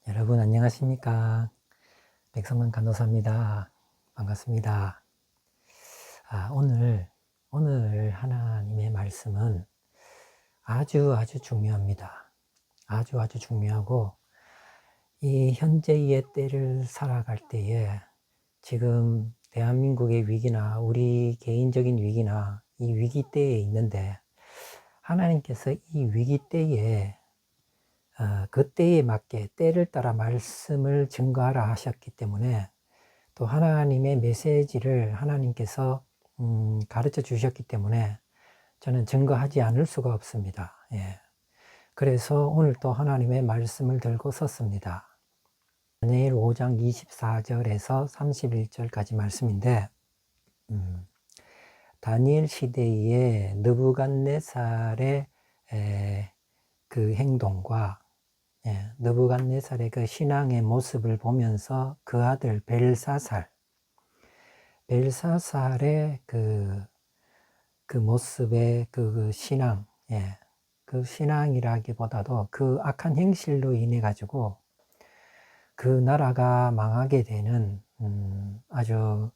여러분 안녕하십니까? 백성만 간호사입니다. 반갑습니다. 오늘 하나님의 말씀은 아주 중요합니다. 아주 중요하고 이 현재의 때를 살아갈 때에 지금 대한민국의 위기나 우리 개인적인 위기나 이 위기 때에 있는데 하나님께서 이 위기 때에 그때에 맞게 때를 따라 말씀을 증거하라 하셨기 때문에 또 하나님의 메시지를 하나님께서 가르쳐 주셨기 때문에 저는 증거하지 않을 수가 없습니다. 예. 그래서 오늘 또 하나님의 말씀을 들고 섰습니다. 다니엘 5장 24절에서 31절까지 말씀인데 다니엘 시대의 느부갓네살의 그 행동과 느부갓네살의 그 신앙의 모습을 보면서 그 아들 벨사살의 그 모습의 그 신앙, 그 신앙이라기보다도 그 악한 행실로 인해 가지고 그 나라가 망하게 되는 아주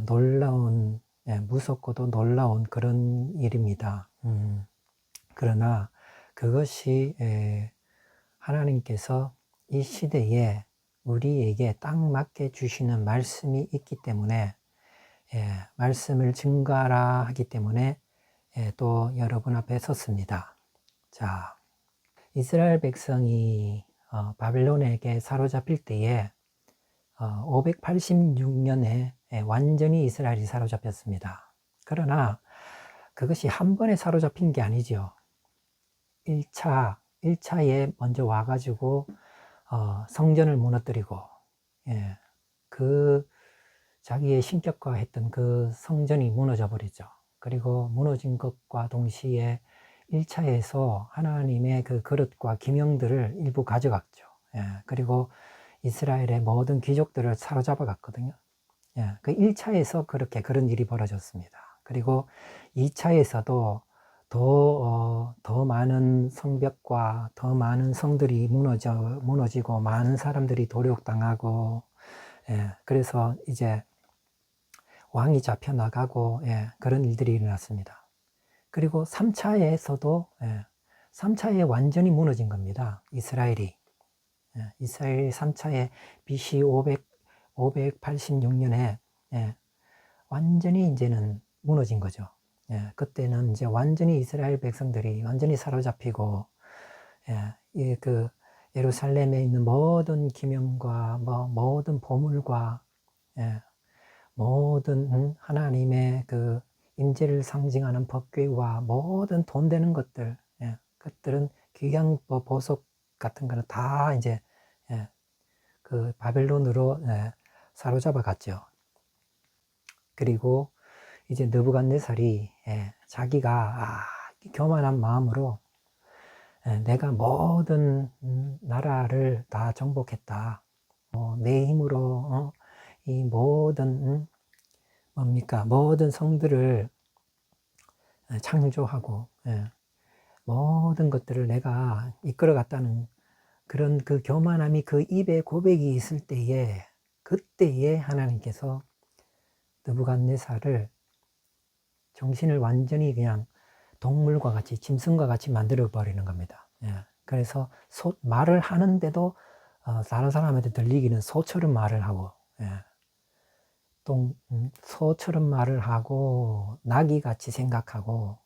놀라운, 무섭고도 놀라운 그런 일입니다. 그러나 그것이 하나님께서 이 시대에 우리에게 딱 맞게 주시는 말씀이 있기 때문에 말씀을 증거하라 하기 때문에 또 여러분 앞에 섰습니다. 자, 이스라엘 백성이 바벨론에게 사로잡힐 때에 586년에 완전히 이스라엘이 사로잡혔습니다. 그러나 그것이 한 번에 사로잡힌 게 아니죠. 1차에 먼저 와가지고 성전을 무너뜨리고 그 자기의 신격화했던 그 성전이 무너져 버리죠. 그리고 무너진 것과 동시에 1차에서 하나님의 그 그릇과 기명들을 일부 가져갔죠. 그리고 이스라엘의 모든 귀족들을 사로잡아 갔거든요. 그 1차에서 그런 일이 벌어졌습니다. 그리고 2차에서도 더 많은 성벽과 더 많은 성들이 무너지고 많은 사람들이 도륙당하고 그래서 이제 왕이 잡혀나가고 그런 일들이 일어났습니다. 그리고 3차에서도 3차에 완전히 무너진 겁니다. 이스라엘이. 이스라엘 3차에 BC 586년에 완전히 이제는 무너진 거죠. 그때는 이제 완전히 이스라엘 백성들이 완전히 사로잡히고 그 예루살렘에 있는 모든 기명과 모든 보물과 모든 하나님의 그 임재를 상징하는 법궤와 모든 돈 되는 것들, 그것들은 귀한 보석 같은 거는 다 이제 그 바벨론으로 사로잡아 갔죠. 그리고 이제 느부갓네살이 자기가 교만한 마음으로 내가 모든 나라를 다 정복했다. 내 힘으로 이 모든 모든 성들을 창조하고 모든 것들을 내가 이끌어갔다는 그런 그 교만함이 그 입에 고백이 있을 때에 그때에 하나님께서 느부갓네살을 정신을 완전히 그냥 동물과 같이 짐승과 같이 만들어 버리는 겁니다. 그래서 말을 하는데도 다른 사람한테 들리기는 소처럼 말을 하고 소처럼 말을 하고 나귀같이 생각하고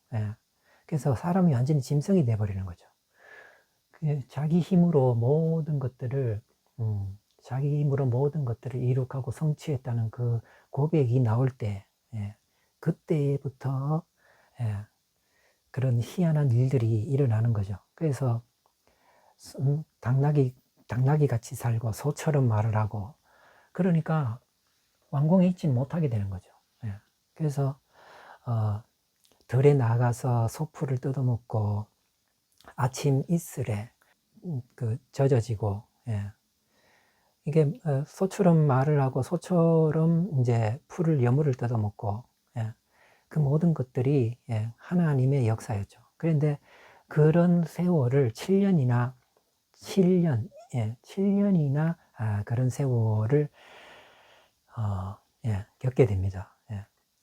그래서 사람이 완전히 짐승이 돼버리는 거죠. 자기 힘으로 모든 것들을 이룩하고 성취했다는 그 고백이 나올 때 그때부터 그런 희한한 일들이 일어나는 거죠. 그래서 당나귀 같이 살고 소처럼 말을 하고 그러니까 왕궁에 있지 못하게 되는 거죠. 그래서 들에 나가서 소풀을 뜯어먹고 아침 이슬에 젖어지고 이게 소처럼 말을 하고 소처럼 이제 풀을 여물을 뜯어먹고 그 모든 것들이 하나님의 역사였죠. 그런데 그런 세월을 7년 7년이나 그런 세월을 겪게 됩니다.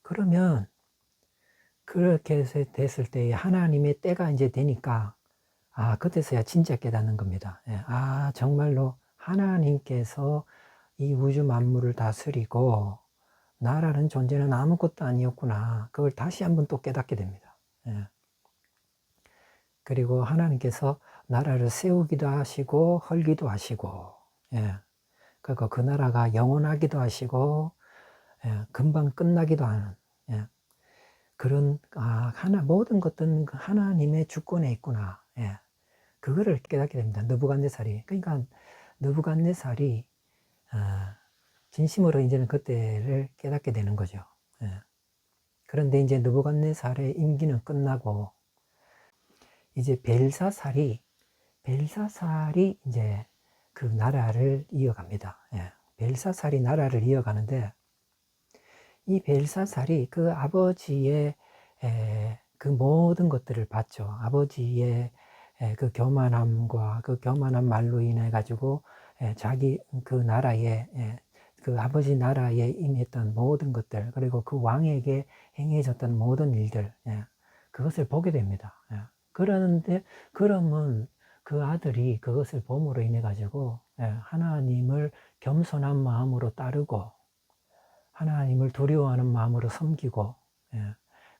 그러면 그렇게 됐을 때 하나님의 때가 이제 되니까 그때서야 진짜 깨닫는 겁니다. 정말로 하나님께서 이 우주 만물을 다스리고 나라는 존재는 아무것도 아니었구나. 그걸 다시 한번 또 깨닫게 됩니다. 그리고 하나님께서 나라를 세우기도 하시고 헐기도 하시고, 그리고 그 나라가 영원하기도 하시고, 금방 끝나기도 하는, 그런 모든 것들은 하나님의 주권에 있구나. 그거를 깨닫게 됩니다. 느부갓네살이. 그러니까 느부갓네살이 진심으로 이제는 그때를 깨닫게 되는 거죠. 그런데 이제 느부갓네살의 임기는 끝나고 이제 벨사살이 이제 그 나라를 이어갑니다. 벨사살이 나라를 이어가는데 이 벨사살이 그 아버지의 그 모든 것들을 봤죠. 아버지의 그 교만함과 그 교만한 말로 인해 가지고 자기 그 나라에 그 아버지 나라에 임했던 모든 것들, 그리고 그 왕에게 행해졌던 모든 일들, 그것을 보게 됩니다. 그러는데 그러면 그 아들이 그것을 봄으로 인해 가지고 하나님을 겸손한 마음으로 따르고 하나님을 두려워하는 마음으로 섬기고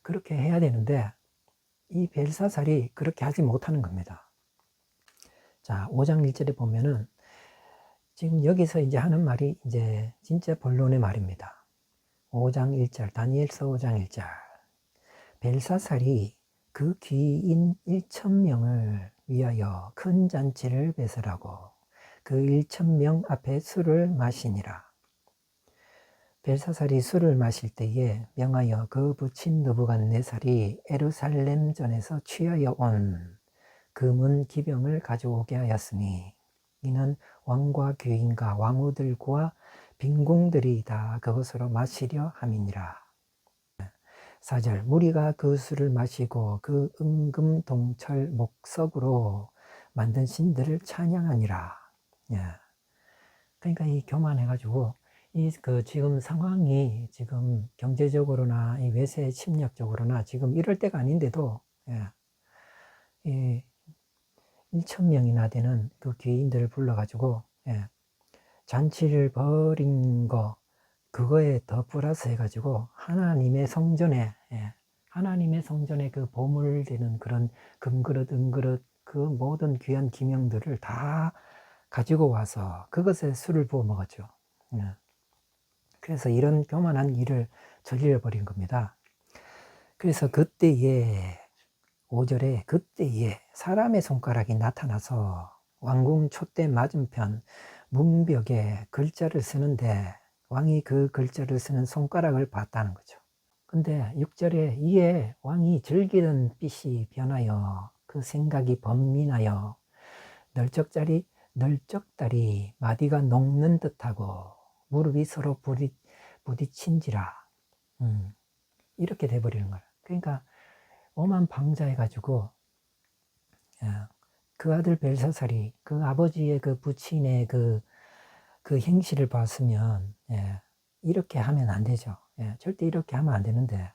그렇게 해야 되는데 이 벨사살이 그렇게 하지 못하는 겁니다. 자, 5장 1절에 보면은 지금 여기서 이제 하는 말이 이제 진짜 본론의 말입니다. 5장 1절, 다니엘서 5장 1절. 벨사살이 그 귀인 1,000명을 위하여 큰 잔치를 베설하고 그 1,000명 앞에 술을 마시니라. 벨사살이 술을 마실 때에 명하여 그 부친 느부갓네살이 예루살렘 전에서 취하여 온 금은 기병을 가져오게 하였으니 이는 왕과 귀인과 왕후들과 빈궁들이 다 그것으로 마시려 함이니라. 4절 무리가 그 술을 마시고 그 은금 동철 목석으로 만든 신들을 찬양하니라. 그러니까 이 교만해가지고 그 지금 상황이 지금 경제적으로나 이 외세 침략적으로나 지금 이럴 때가 아닌데도 이 1,000명이나 되는 그 귀인들을 불러가지고 잔치를 벌인 거 그거에 더 플러스 해가지고 하나님의 성전에 그 보물되는 그런 금그릇, 은그릇 그 모든 귀한 기명들을 다 가지고 와서 그것에 술을 부어 먹었죠. 그래서 이런 교만한 일을 저질러 버린 겁니다. 그래서 그때에 5절에 그때에 사람의 손가락이 나타나서 왕궁 촛대 맞은편 문벽에 글자를 쓰는데 왕이 그 글자를 쓰는 손가락을 봤다는 거죠. 근데 6절에 이에 왕이 즐기던 빛이 변하여 그 생각이 번민하여 널쩍다리 마디가 녹는 듯하고 무릎이 서로 부딪힌지라. 이렇게 돼버리는 거예요. 그러니까 오만방자해가지고 그 아들 벨사살이 그 아버지의 그 부친의 그 행실을 봤으면 이렇게 하면 안 되죠. 절대 이렇게 하면 안 되는데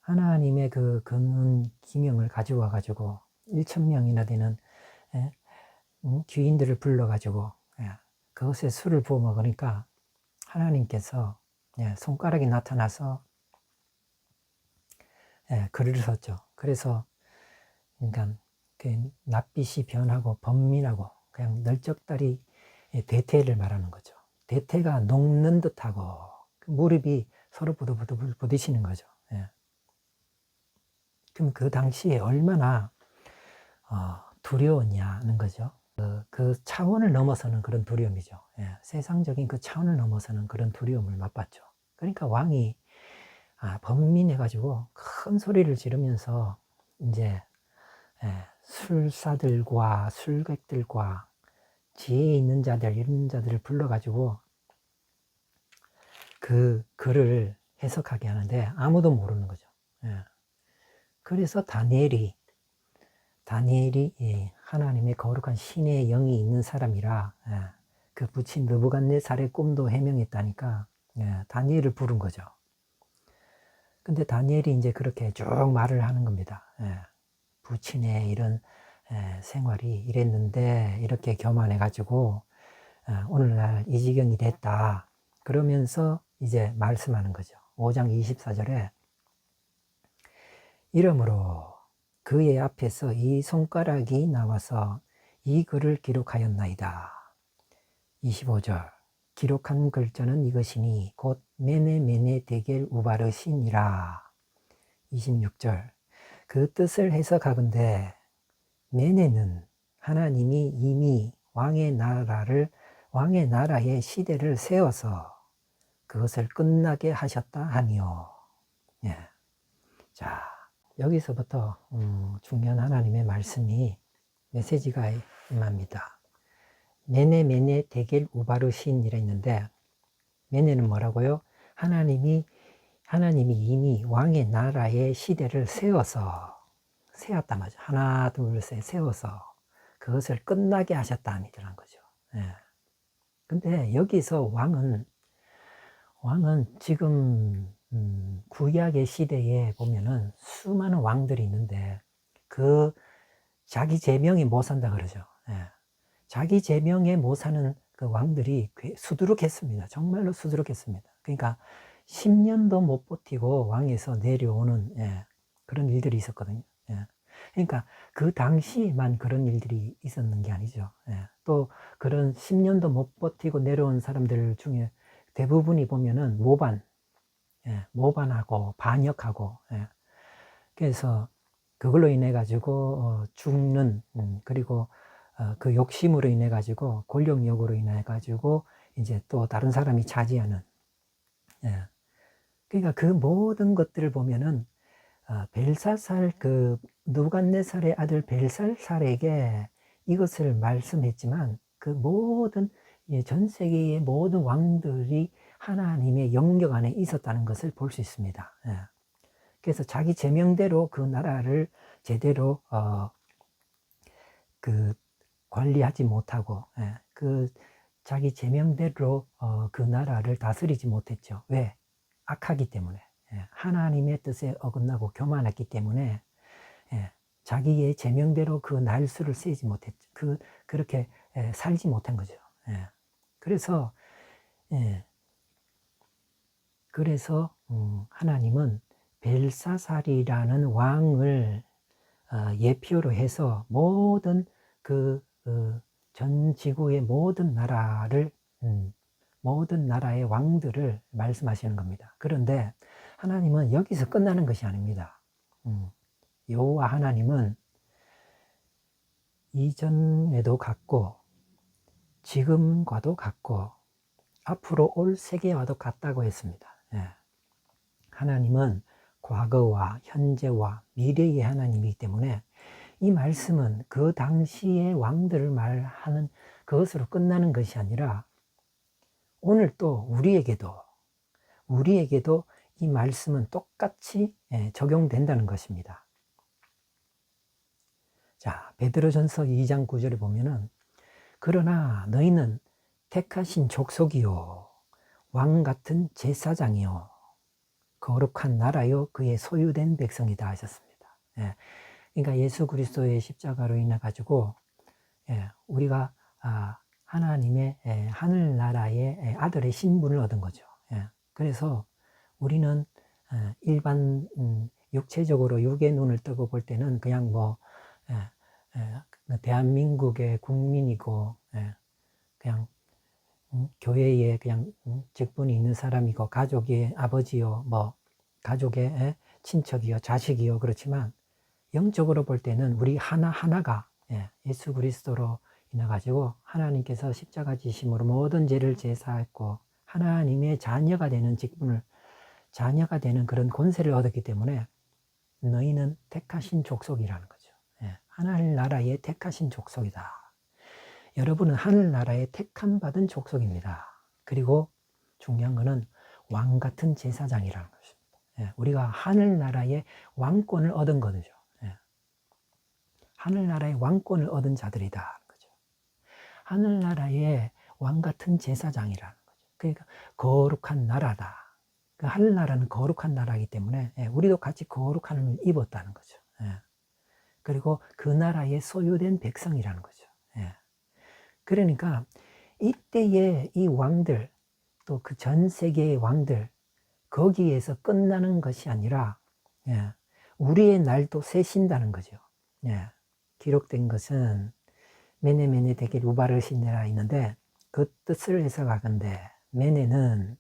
하나님의 그 금은 기명을 가져와 가지고 1,000명이나 되는 귀인들을 불러가지고 그것에 술을 부어 먹으니까 하나님께서 손가락이 나타나서 글을 썼죠. 그래서 그러니까 그 낯빛이 변하고 번민하고 그냥 널쩍다리 대퇴를 말하는 거죠. 대퇴가 녹는 듯하고 무릎이 서로 부딪히는 거죠. 그럼 그 당시에 얼마나 두려웠냐는 거죠. 그 차원을 넘어서는 그런 두려움이죠. 세상적인 그 차원을 넘어서는 그런 두려움을 맛봤죠. 그러니까 왕이 번민해가지고 큰 소리를 지르면서 이제 술사들과 술객들과 지혜 있는 자들 이런 자들을 불러가지고 그 글을 해석하게 하는데 아무도 모르는 거죠. 그래서 다니엘이 하나님의 거룩한 신의 영이 있는 사람이라 그 부친 느부갓네살의 꿈도 해명했다니까 다니엘을 부른 거죠. 근데 다니엘이 이제 그렇게 쭉 말을 하는 겁니다. 부친의 이런 생활이 이랬는데 이렇게 교만해 가지고 오늘날 이 지경이 됐다. 그러면서 이제 말씀하는 거죠. 5장 24절에 이러므로 그의 앞에서 이 손가락이 나와서 이 글을 기록하였나이다. 25절 기록한 글자는 이것이니 곧 메네 데겔 우바르시니라. 26절 그 뜻을 해석하건대 메네는 하나님이 이미 왕의 나라의 시대를 세워서 그것을 끝나게 하셨다 하니요. 자, 여기서부터 중요한 하나님의 말씀이 메시지가 임합니다. 메네 데겔 우바르신이라 있는데 메네는 뭐라고요? 하나님이 이미 왕의 나라의 시대를 세웠단 말이죠. 하나 둘 셋 세워서 그것을 끝나게 하셨다 합니다라는 거죠. 근데 여기서 왕은 지금 구약의 시대에 보면은 수많은 왕들이 있는데 그 자기 제명에 못 산다 그러죠. 자기 제명에 못 사는 그 왕들이 수두룩했습니다. 정말로 수두룩했습니다. 그러니까 10년도 못 버티고 왕에서 내려오는 그런 일들이 있었거든요. 그러니까 그 당시에만 그런 일들이 있었는 게 아니죠. 또 그런 10년도 못 버티고 내려온 사람들 중에 대부분이 보면은 모반하고 반역하고 그래서 그걸로 인해 가지고 죽는 그리고 그 욕심으로 인해 가지고 권력욕으로 인해 가지고 이제 또 다른 사람이 차지하는 그러니까 그 모든 것들을 보면은 벨사살 그 느부갓네살의 아들 벨사살에게 이것을 말씀했지만 그 모든 전 세계의 모든 왕들이 하나님의 영역 안에 있었다는 것을 볼 수 있습니다. 그래서 자기 제명대로 그 나라를 제대로 그 관리하지 못하고 그 자기 제명대로 그 나라를 다스리지 못했죠. 왜? 악하기 때문에 하나님의 뜻에 어긋나고 교만했기 때문에 자기의 제명대로 그 날수를 세지 못했죠. 그렇게 살지 못한 거죠. 그래서 하나님은 벨사살이라는 왕을 예표로 해서 모든 전 지구의 모든 나라의 왕들을 말씀하시는 겁니다. 그런데 하나님은 여기서 끝나는 것이 아닙니다. 여호와 하나님은 이전에도 같고 지금과도 같고 앞으로 올 세계와도 같다고 했습니다. 하나님은 과거와 현재와 미래의 하나님이기 때문에 이 말씀은 그 당시의 왕들을 말하는 그것으로 끝나는 것이 아니라 오늘 또 우리에게도 이 말씀은 똑같이 적용된다는 것입니다. 자, 베드로전서 2장 9절에 보면은 그러나 너희는 택하신 족속이요 왕 같은 제사장이요 거룩한 나라요 그의 소유된 백성이다 하셨습니다. 그러니까 예수 그리스도의 십자가로 인해 가지고 우리가 하나님의 하늘나라의 아들의 신분을 얻은 거죠. 그래서 우리는 일반 육체적으로 육의 눈을 뜨고 볼 때는 그냥 뭐 대한민국의 국민이고 그냥 교회에 그냥 직분이 있는 사람이고 가족의 아버지요 뭐 가족의 친척이요 자식이요 그렇지만 영적으로 볼 때는 우리 하나하나가 예수 그리스도로 인해 가지고 하나님께서 십자가 지심으로 모든 죄를 제사했고 하나님의 자녀가 되는 직분을 자녀가 되는 그런 권세를 얻었기 때문에 너희는 택하신 족속이라는 거죠. 하늘나라의 택하신 족속이다. 여러분은 하늘나라의 택함 받은 족속입니다. 그리고 중요한 것은 왕 같은 제사장이라는 것입니다. 우리가 하늘나라의 왕권을 얻은 거죠. 하늘나라의 왕권을 얻은 자들이다. 거죠. 하늘나라의 왕 같은 제사장이라는 거죠. 그러니까 거룩한 나라다. 그 하늘나라는 거룩한 나라이기 때문에 우리도 같이 거룩함을 입었다는 거죠. 그리고 그 나라의 소유된 백성이라는 거죠. 그러니까 이때의 이 왕들, 또 그 전 세계의 왕들, 거기에서 끝나는 것이 아니라 우리의 날도 세신다는 거죠. 기록된 것은 메네메네 데겔 우바르시네라 있는데, 그 뜻을 해석하건대 메네는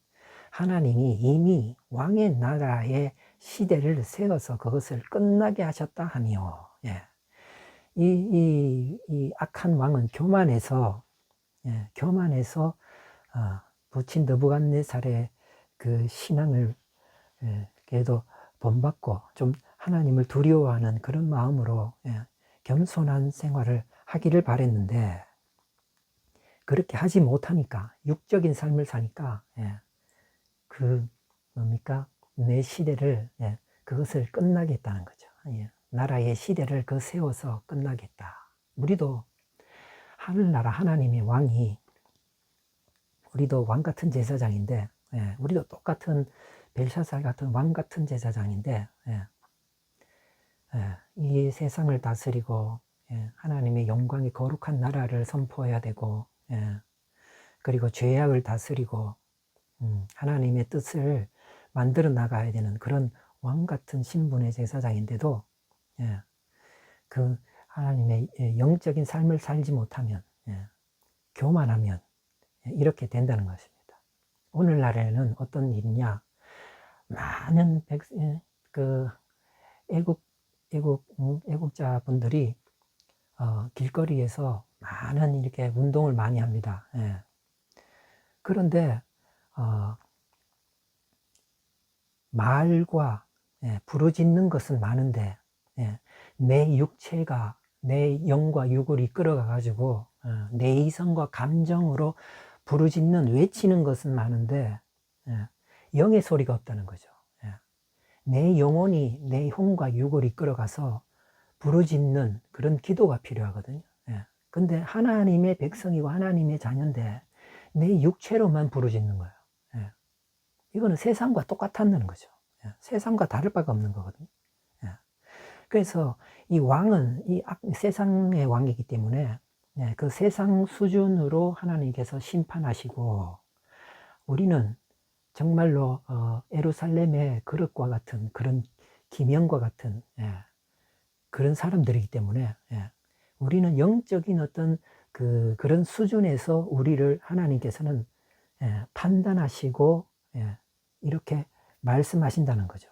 하나님이 이미 왕의 나라의 시대를 세워서 그것을 끝나게 하셨다 하며, 이 악한 왕은 교만해서 부친 느부갓네살의 그 신앙을 그래도 본받고 좀 하나님을 두려워하는 그런 마음으로 겸손한 생활을 하기를 바랬는데, 그렇게 하지 못하니까, 육적인 삶을 사니까 그 뭡니까? 내 시대를 그것을 끝나겠다는 거죠. 나라의 시대를 그 세워서 끝나겠다. 우리도 하늘나라 하나님의 왕이, 우리도 왕 같은 제사장인데, 우리도 똑같은 벨샤살 같은 왕 같은 제사장인데, 이 세상을 다스리고 하나님의 영광의 거룩한 나라를 선포해야 되고, 그리고 죄악을 다스리고 하나님의 뜻을 만들어 나가야 되는 그런 왕 같은 신분의 제사장인데도 그 하나님의 영적인 삶을 살지 못하면, 교만하면 이렇게 된다는 것입니다. 오늘날에는 어떤 일이냐? 많은 애국자분들이 길거리에서 많은 이렇게 운동을 많이 합니다. 그런데 말과 부르짖는 것은 많은데 내 육체가 내 영과 육을 이끌어가 가지고 내 이성과 감정으로 부르짖는 외치는 것은 많은데 영의 소리가 없다는 거죠. 내 영혼이 내 혼과 육을 이끌어가서 부르짖는 그런 기도가 필요하거든요. 근데 하나님의 백성이고 하나님의 자녀인데 내 육체로만 부르짖는 거예요. 이거는 세상과 똑같다는 거죠. 세상과 다를 바가 없는 거거든요. 그래서 이 왕은 이 세상의 왕이기 때문에 그 세상 수준으로 하나님께서 심판하시고, 우리는 정말로 예루살렘의 그릇과 같은 그런 기명과 같은 그런 사람들이기 때문에 우리는 영적인 어떤 그런 수준에서 우리를 하나님께서는 판단하시고 이렇게 말씀하신다는 거죠.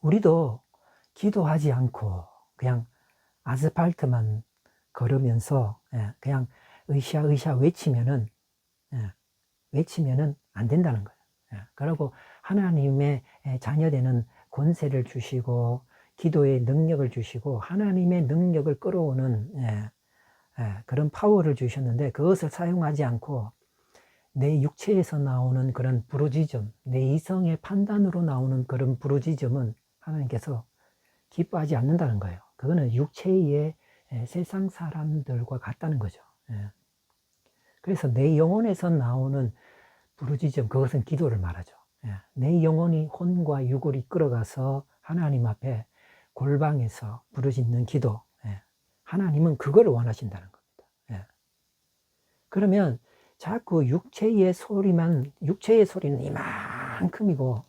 우리도 기도하지 않고 그냥 아스팔트만 걸으면서 그냥 으쌰으쌰 외치면은 안 된다는 거예요. 그리고 하나님의 자녀되는 권세를 주시고 기도의 능력을 주시고 하나님의 능력을 끌어오는 그런 파워를 주셨는데, 그것을 사용하지 않고 내 육체에서 나오는 그런 부르짖음, 내 이성의 판단으로 나오는 그런 부르짖음은 하나님께서 기뻐하지 않는다는 거예요. 그거는 육체의 세상 사람들과 같다는 거죠. 그래서 내 영혼에서 나오는 부르짖음, 그것은 기도를 말하죠. 내 영혼이 혼과 육을 이끌어가서 하나님 앞에 골방에서 부르짖는 기도, 하나님은 그걸 원하신다는 겁니다. 그러면 자꾸 육체의 소리는 이만큼이고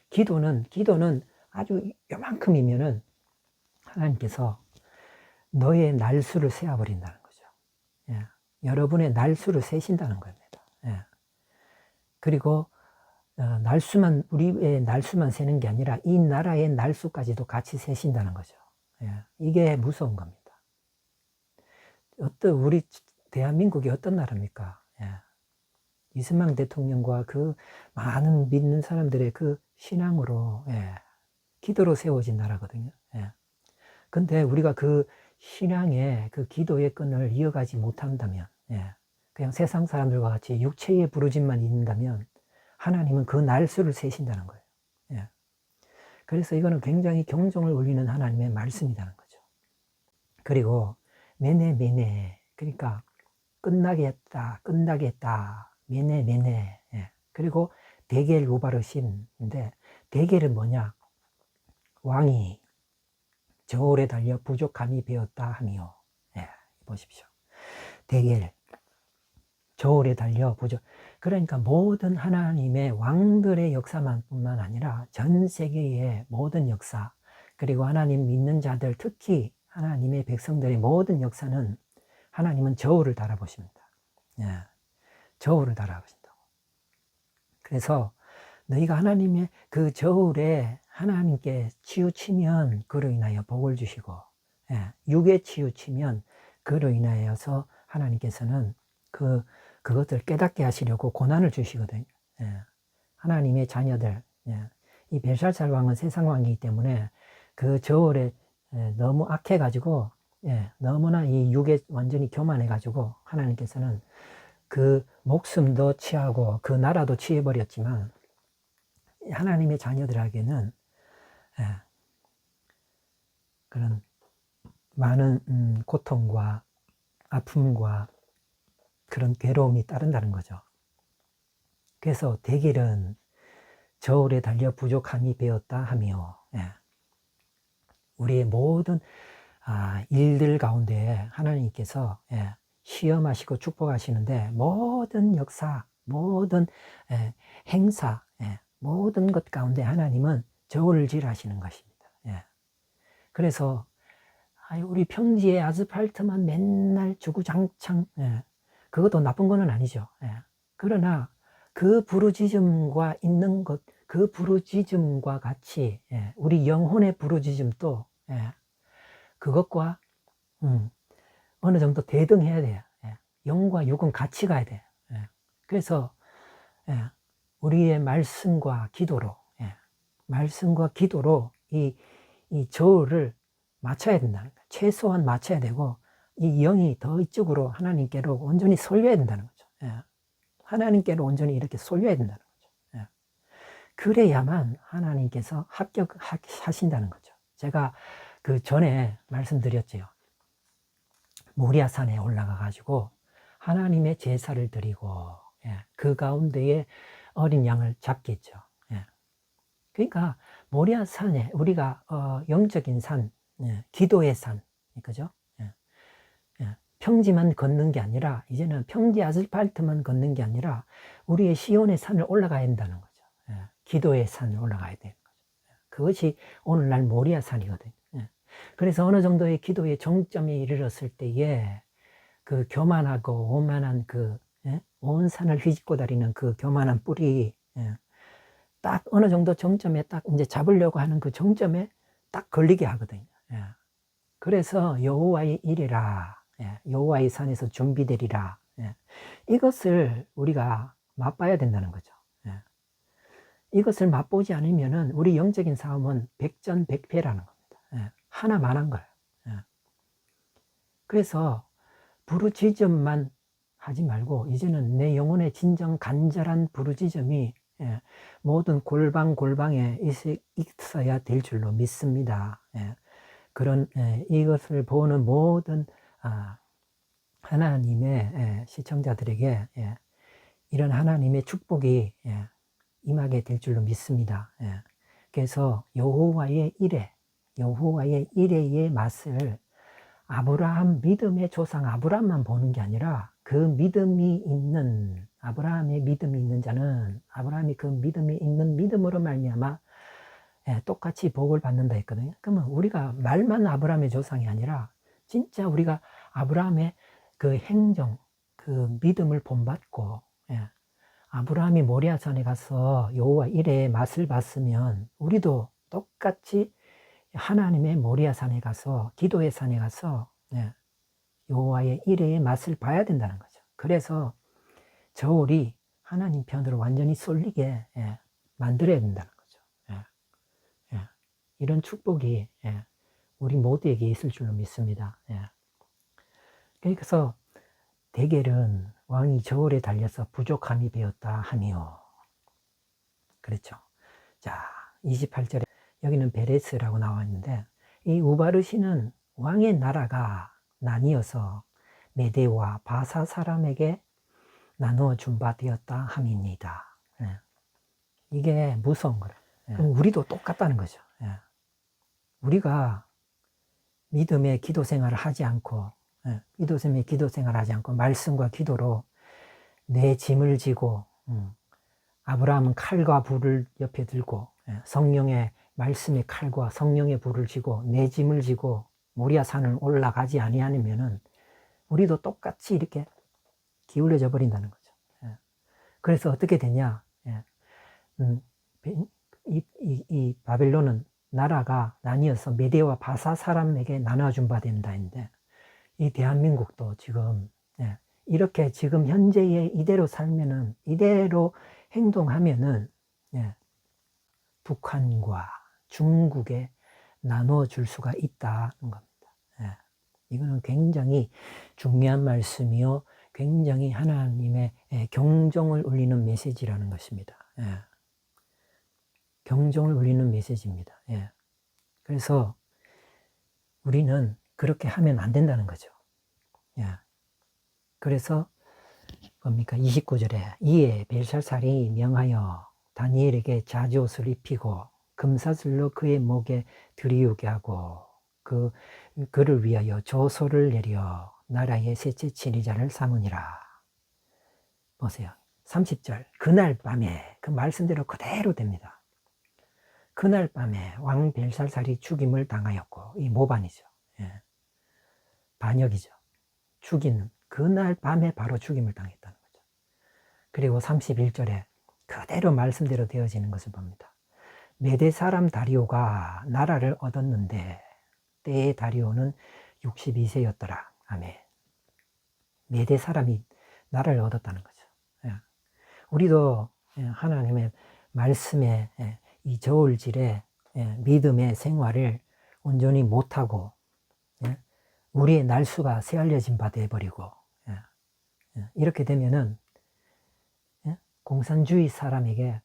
기도는 아주 요만큼이면은 하나님께서 너의 날수를 세어버린다는 거죠. 여러분의 날수를 세신다는 겁니다. 그리고 우리의 날수만 세는 게 아니라 이 나라의 날수까지도 같이 세신다는 거죠. 이게 무서운 겁니다. 우리 대한민국이 어떤 나라입니까? 이승만 대통령과 그 많은 믿는 사람들의 그 신앙으로 기도로 세워진 나라거든요. 근데 우리가 그 신앙의 그 기도의 끈을 이어가지 못한다면, 그냥 세상 사람들과 같이 육체의 부르짖만 있는다면 하나님은 그 날수를 세신다는 거예요. 그래서 이거는 굉장히 경종을 울리는 하나님의 말씀이라는 거죠. 그리고 메네 그러니까 끝나겠다 메네 예. 그리고 데겔 우바르신인데 데겔은 뭐냐? 왕이 저울에 달려 부족함이 되었다 하며 예, 보십시오. 데겔 저울에 달려 부족. 그러니까 모든 하나님의 왕들의 역사만뿐만 아니라 전 세계의 모든 역사 그리고 하나님 믿는 자들 특히 하나님의 백성들의 모든 역사는 하나님은 저울을 달아보십니다. 예, 저울을 달아보신다고. 그래서 너희가 하나님의 그 저울에 하나님께 치우치면 그로 인하여 복을 주시고 예, 육에 치우치면 그로 인하여서 하나님께서는 그것을 깨닫게 하시려고 고난을 주시거든요. 예, 하나님의 자녀들 예, 이 벨살살 왕은 세상 왕이기 때문에 그 저울에 너무 악해가지고 예, 너무나 이 육에 완전히 교만해가지고 하나님께서는 그 목숨도 취하고 그 나라도 취해버렸지만 하나님의 자녀들에게는 예, 그런 많은 고통과 아픔과 그런 괴로움이 따른다는 거죠. 그래서 데겔은 저울에 달려 부족함이 되었다 하며 예, 우리의 모든 일들 가운데 하나님께서 예, 시험하시고 축복하시는데 모든 역사, 모든 행사, 모든 것 가운데 하나님은 저울질하시는 것입니다. 예. 그래서 우리 평지에 아스팔트만 맨날 주구장창 그것도 나쁜 거는 아니죠. 예. 그러나 그 부르짖음과 있는 것, 그 부르짖음과 같이 우리 영혼의 부르짖음도 그것과 어느 정도 대등해야 돼요. 영과 육은 같이 가야 돼요. 그래서 우리의 말씀과 기도로 이 저울을 맞춰야 된다는 거예요. 최소한 맞춰야 되고 이 영이 더 이쪽으로 하나님께로 온전히 쏠려야 된다는 거죠. 하나님께로 온전히 이렇게 쏠려야 된다는 거죠. 그래야만 하나님께서 합격하신다는 거죠. 제가 그 전에 말씀드렸죠. 모리아산에 올라가 가지고 하나님의 제사를 드리고 그 가운데에 어린 양을 잡겠죠. 그러니까 모리아산에 우리가 영적인 산, 기도의 산, 그죠? 평지만 걷는 게 아니라 이제는 평지 아스팔트만 걷는 게 아니라 우리의 시온의 산을 올라가야 된다는 거죠. 기도의 산을 올라가야 되는 거죠. 그것이 오늘날 모리아산이거든요. 그래서 어느 정도의 기도의 정점에 이르렀을 때에 그 교만하고 오만한 온 산을 휘짓고 다니는 그 교만한 뿔이 딱 어느 정도 정점에 딱 이제 잡으려고 하는 그 정점에 딱 걸리게 하거든요. 그래서 여호와의 일이라, 여호와의 산에서 준비되리라. 이것을 우리가 맛봐야 된다는 거죠. 이것을 맛보지 않으면은 우리 영적인 싸움은 백전백패라는 겁니다. 하나만한 거예요. 그래서 부르짖음만 하지 말고 이제는 내 영혼의 진정 간절한 부르짖음이 모든 골방에 있어야 될 줄로 믿습니다. 그런 이것을 보는 모든 하나님의 시청자들에게 이런 하나님의 축복이 임하게 될 줄로 믿습니다. 그래서 여호와의 이레의 맛을 아브라함 믿음의 조상 아브라함만 보는 게 아니라 그 믿음이 있는 아브라함의 믿음이 있는 자는 아브라함이 그 믿음이 있는 믿음으로 말미암아 똑같이 복을 받는다 했거든요. 그러면 우리가 말만 아브라함의 조상이 아니라 진짜 우리가 아브라함의 그 행정, 그 믿음을 본받고 아브라함이 모리아산에 가서 여호와 이레의 맛을 봤으면 우리도 똑같이 하나님의 모리아산에 가서 기도의 산에 가서 여호와의 이레의 맛을 봐야 된다는 거죠. 그래서 저울이 하나님 편으로 완전히 쏠리게 만들어야 된다는 거죠. 이런 축복이 우리 모두에게 있을 줄로 믿습니다. 그래서 데겔은 왕이 저울에 달려서 부족함이 되었다 하며 그렇죠. 자, 28절에 여기는 베레스라고 나와 있는데 이 우바르시는 왕의 나라가 나뉘어서 메대와 바사 사람에게 나누어 준 바 되었다 함입니다. 예. 이게 무서운 거예요. 예. 그럼 우리도 똑같다는 거죠. 예. 우리가 믿음의 기도 생활을 하지 않고, 믿음의 기도 생활을 하지 않고 말씀과 기도로 내 짐을 지고, 아브라함은 칼과 불을 옆에 들고, 성령의 말씀의 칼과 성령의 불을 지고 내 짐을 지고 모리아 산을 올라가지 아니하면은 우리도 똑같이 이렇게 기울여져 버린다는 거죠. 그래서 어떻게 되냐? 이 바벨론은 나라가 나뉘어서 메대와 바사 사람에게 나눠준 바 된다 했는데, 이 대한민국도 지금 이렇게 지금 현재의 이대로 살면은, 이대로 행동하면은 북한과 중국에 나누어 줄 수가 있다는 겁니다. 이거는 굉장히 중요한 말씀이요, 굉장히 하나님의 경종을 울리는 메시지라는 것입니다. 경종을 울리는 메시지입니다. 그래서 우리는 그렇게 하면 안 된다는 거죠. 그래서 뭡니까? 29절에 이에 벨사살이 명하여 다니엘에게 자주옷을 입히고 금사슬로 그의 목에 들이우게 하고 그를 위하여 조소를 내려 나라의 셋째 지리자를 삼으니라. 보세요. 30절 그날 밤에 그 말씀대로 그대로 됩니다. 그날 밤에 왕 벨사살이 죽임을 당하였고, 이 모반이죠. 반역이죠. 죽이는 그날 밤에 바로 죽임을 당했다는 거죠. 그리고 31절에 그대로 말씀대로 되어지는 것을 봅니다. 메대 사람 다리오가 나라를 얻었는데 때의 다리오는 62세였더라. 아멘. 메대 사람이 나라를 얻었다는 거죠. 우리도 하나님의 말씀에 이 저울질에 믿음의 생활을 온전히 못하고 우리의 날수가 새알려진 바 되어버리고 이렇게 되면은 공산주의 사람에게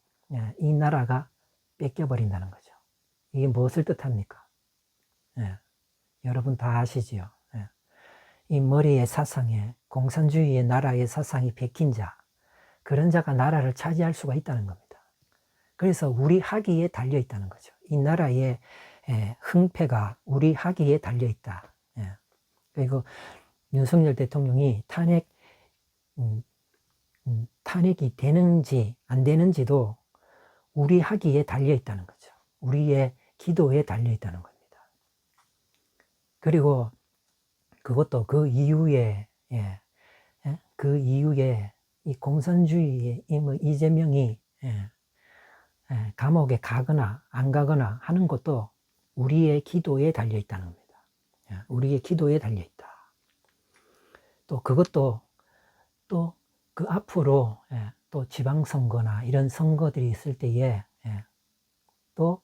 이 나라가 뺏겨버린다는 거죠. 이게 무엇을 뜻합니까? 여러분 다 아시지요? 이 머리의 사상에 공산주의의 나라의 사상이 베낀 자, 그런 자가 나라를 차지할 수가 있다는 겁니다. 그래서 우리 학위에 달려 있다는 거죠. 이 나라의 흥패가 우리 학위에 달려 있다. 그리고 윤석열 대통령이 탄핵이 되는지 안 되는지도 우리 학위에 달려 있다는 거죠. 우리의 기도에 달려 있다는 겁니다. 그리고 그것도 그 이후에 이 공산주의의 이재명이 감옥에 가거나 안 가거나 하는 것도 우리의 기도에 달려 있다는 겁니다. 우리의 기도에 달려 있다. 또 그것도 또 그 앞으로 또 지방선거나 이런 선거들이 있을 때에 또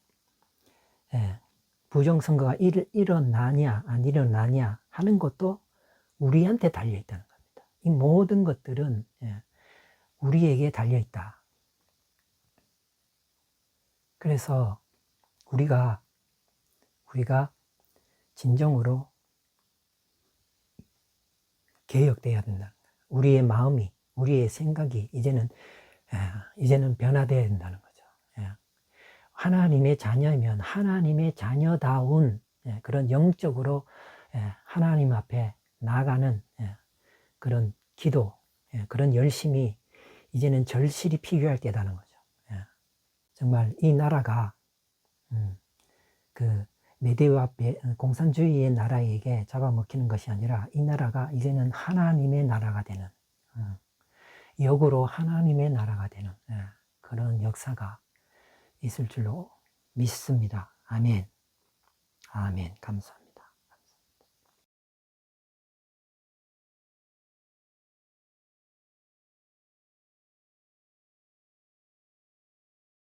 부정선거가 일어나냐 안 일어나냐 하는 것도 우리한테 달려 있다는 겁니다. 이 모든 것들은 우리에게 달려 있다. 그래서 우리가 진정으로 개혁되어야 된다. 우리의 마음이, 우리의 생각이 이제는 변화되어야 된다는 거죠. 하나님의 자녀이면 하나님의 자녀다운 그런 영적으로 하나님 앞에 나아가는 그런 기도, 그런 열심이 이제는 절실히 필요할 때라는 거죠. 정말 이 나라가 그 메대와 공산주의의 나라에게 잡아먹히는 것이 아니라 이 나라가 이제는 하나님의 나라가 되는, 역으로 하나님의 나라가 되는 그런 역사가 있을 줄로 믿습니다. 아멘. 아멘. 감사합니다.